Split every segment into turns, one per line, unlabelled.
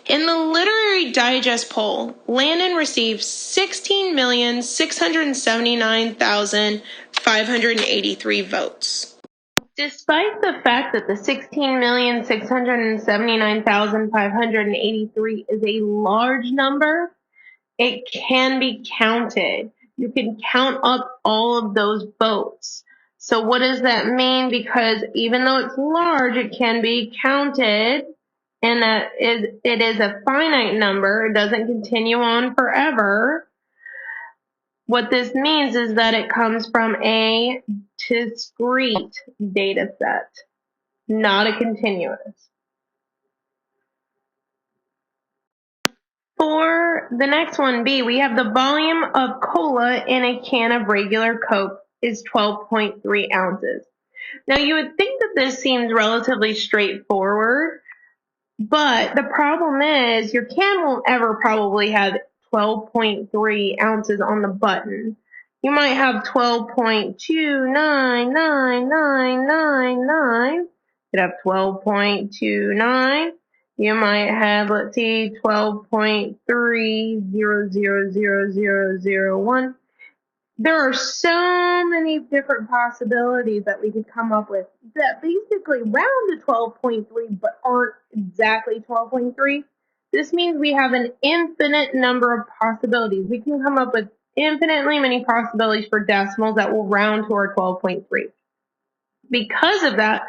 In the Literary Digest poll, Landon received 16,679,583 votes. Despite the fact that the 16,679,583 is a large number, it can be counted. You can count up all of those votes. So what does that mean? Because even though it's large, it can be counted, and it is a finite number. It doesn't continue on forever. What this means is that it comes from a discrete data set, not a continuous. For the next one, B, we have the volume of cola in a can of regular Coke is 12.3 ounces. Now, you would think that this seems relatively straightforward, but the problem is your can won't ever probably have 12.3 ounces on the button. You might have 12.2999999. You could have 12.29. You might have, let's see, 12.3000001. There are so many different possibilities that we could come up with that basically round to 12.3 but aren't exactly 12.3. This means we have an infinite number of possibilities. We can come up with infinitely many possibilities for decimals that will round to our 12.3. Because of that,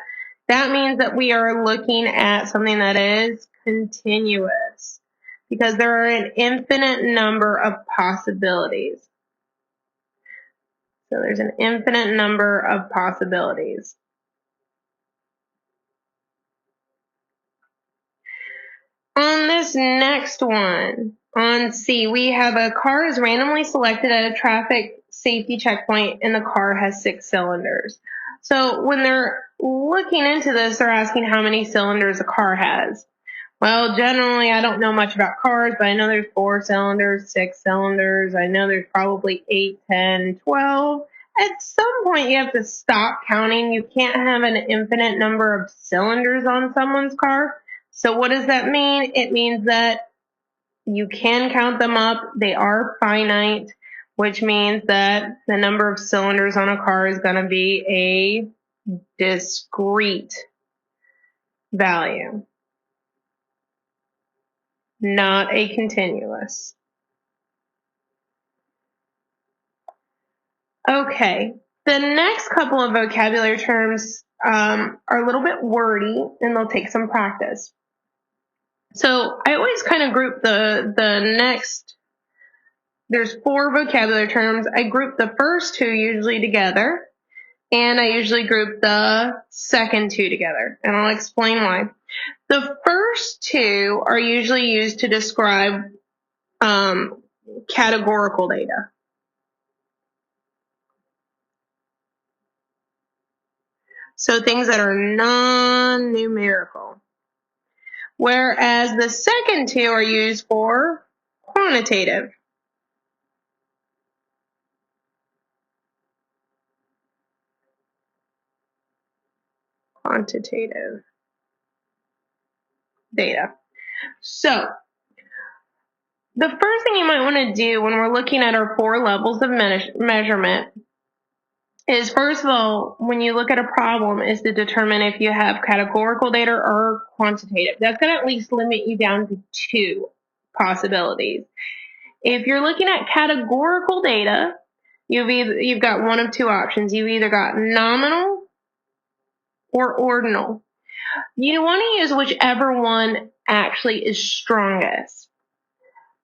that means that we are looking at something that is continuous, because there are an infinite number of possibilities. So there's an infinite number of possibilities. On this next one, on C, we have a car is randomly selected at a traffic safety checkpoint and the car has 6 cylinders. So when they're looking into this, they're asking how many cylinders a car has. Well, generally, I don't know much about cars, but I know there's 4 cylinders, 6 cylinders. I know there's probably 8, 10, 12. At some point, you have to stop counting. You can't have an infinite number of cylinders on someone's car. So what does that mean? It means that you can count them up. They are finite, which means that the number of cylinders on a car is going to be a discrete value, not a continuous. Okay, the next couple of vocabulary terms are a little bit wordy, and they'll take some practice. So I always kind of group the next, there's 4 vocabulary terms. I group the first 2 usually together, and I usually group the second 2 together, and I'll explain why. The first 2 are usually used to describe categorical data. So things that are non-numerical. Whereas the second 2 are used for quantitative. Quantitative data. So the first thing you might want to do when we're looking at our 4 levels of measurement is, first of all, when you look at a problem, is to determine if you have categorical data or quantitative. That's going to at least limit you down to 2 possibilities. If you're looking at categorical data, you've got one of 2 options. You've either got nominal or ordinal. You want to use whichever one actually is strongest.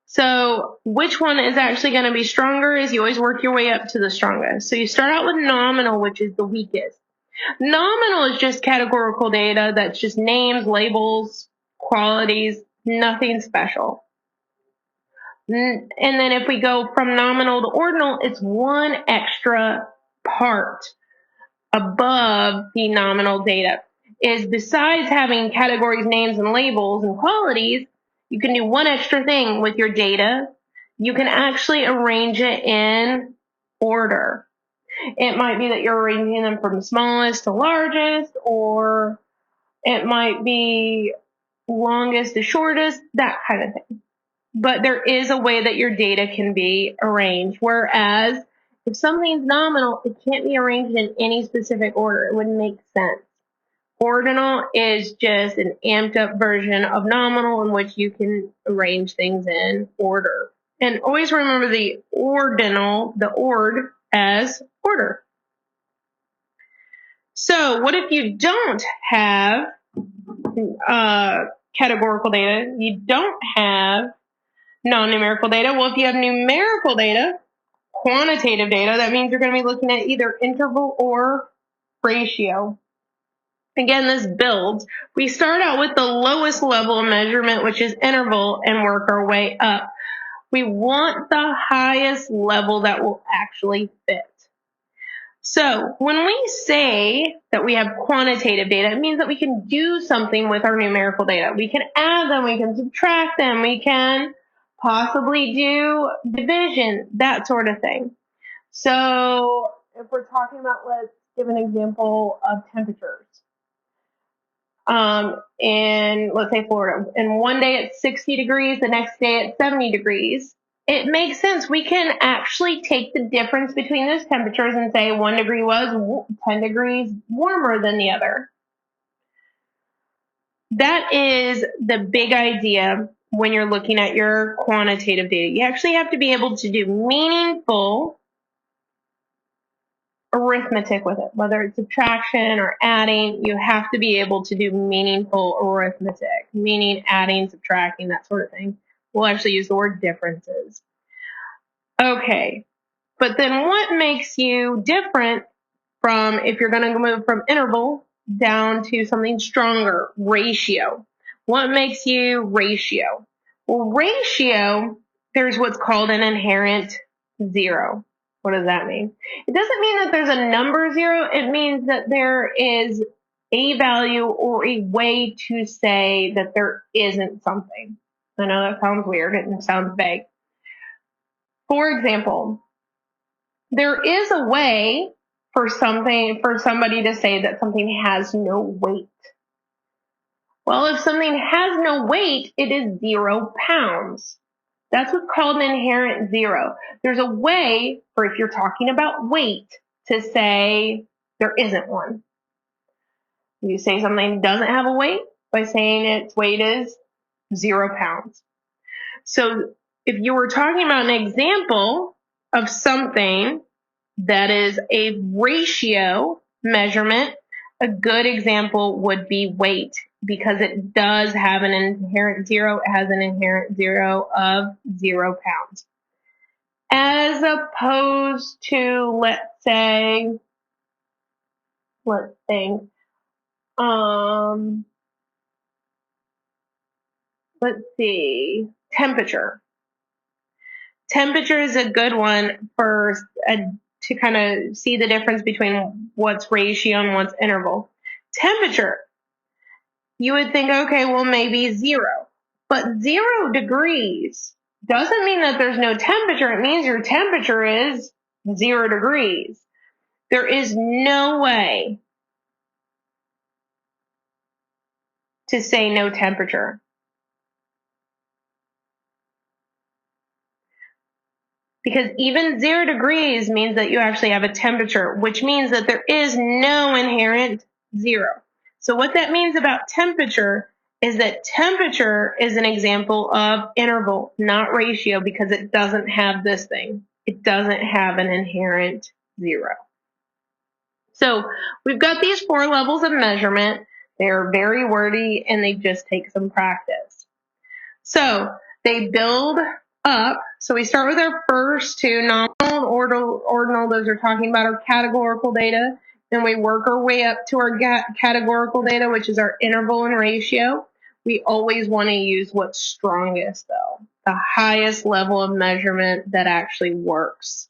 So which one is actually going to be stronger is you always work your way up to the strongest. So you start out with nominal, which is the weakest. Nominal is just categorical data. That's just names, labels, qualities, nothing special. And then if we go from nominal to ordinal, it's one extra part above the nominal data. Is besides having categories, names, and labels and qualities, you can do one extra thing with your data. You can actually arrange it in order. It might be that you're arranging them from smallest to largest, or it might be longest to shortest, that kind of thing. But there is a way that your data can be arranged. Whereas if something's nominal, it can't be arranged in any specific order. It wouldn't make sense. Ordinal is just an amped up version of nominal in which you can arrange things in order. And always remember the ordinal, the ord, as order. So what if you don't have categorical data? You don't have non-numerical data. Well, if you have numerical data, quantitative data, that means you're going to be looking at either interval or ratio. Again, this builds. We start out with the lowest level of measurement, which is interval, and work our way up. We want the highest level that will actually fit. So when we say that we have quantitative data, it means that we can do something with our numerical data. We can add them, we can subtract them, we can possibly do division, that sort of thing. So if we're talking about, let's give an example of temperatures. In, let's say, Florida, and one day it's 60 degrees, the next day it's 70 degrees. It makes sense. We can actually take the difference between those temperatures and say 1 degree was 10 degrees warmer than the other. That is the big idea when you're looking at your quantitative data. You actually have to be able to do meaningful arithmetic with it, whether it's subtraction or adding. You have to be able to do meaningful arithmetic, meaning adding, subtracting, that sort of thing. We'll actually use the word differences. Okay, but then what makes you different from, if you're going to move from interval down to something stronger, ratio? What makes you ratio? Well, ratio, there's what's called an inherent zero. What does that mean? It doesn't mean that there's a number zero. It means that there is a value or a way to say that there isn't something. I know that sounds weird and sounds vague. For example, there is a way for somebody to say that something has no weight. Well, if something has no weight, it is 0 pounds. That's what's called an inherent zero. There's a way for, if you're talking about weight, to say there isn't one. You say something doesn't have a weight by saying its weight is 0 pounds. So if you were talking about an example of something that is a ratio measurement, a good example would be weight, because it does have an inherent zero. It has an inherent zero of 0 pounds. As opposed to, let's think, let's see, temperature. Temperature is a good one for to kind of see the difference between what's ratio and what's interval. Temperature, you would think, okay, well, maybe 0. But 0 degrees doesn't mean that there's no temperature. It means your temperature is 0 degrees. There is no way to say no temperature. Because even 0 degrees means that you actually have a temperature, which means that there is no inherent zero. So what that means about temperature is that temperature is an example of interval, not ratio, because it doesn't have this thing. It doesn't have an inherent zero. So we've got these 4 levels of measurement. They're very wordy, and they just take some practice. So they build up. So we start with our first 2, nominal and ordinal. Those are talking about our categorical data. Then we work our way up to our categorical data, which is our interval and ratio. We always want to use what's strongest, though, the highest level of measurement that actually works.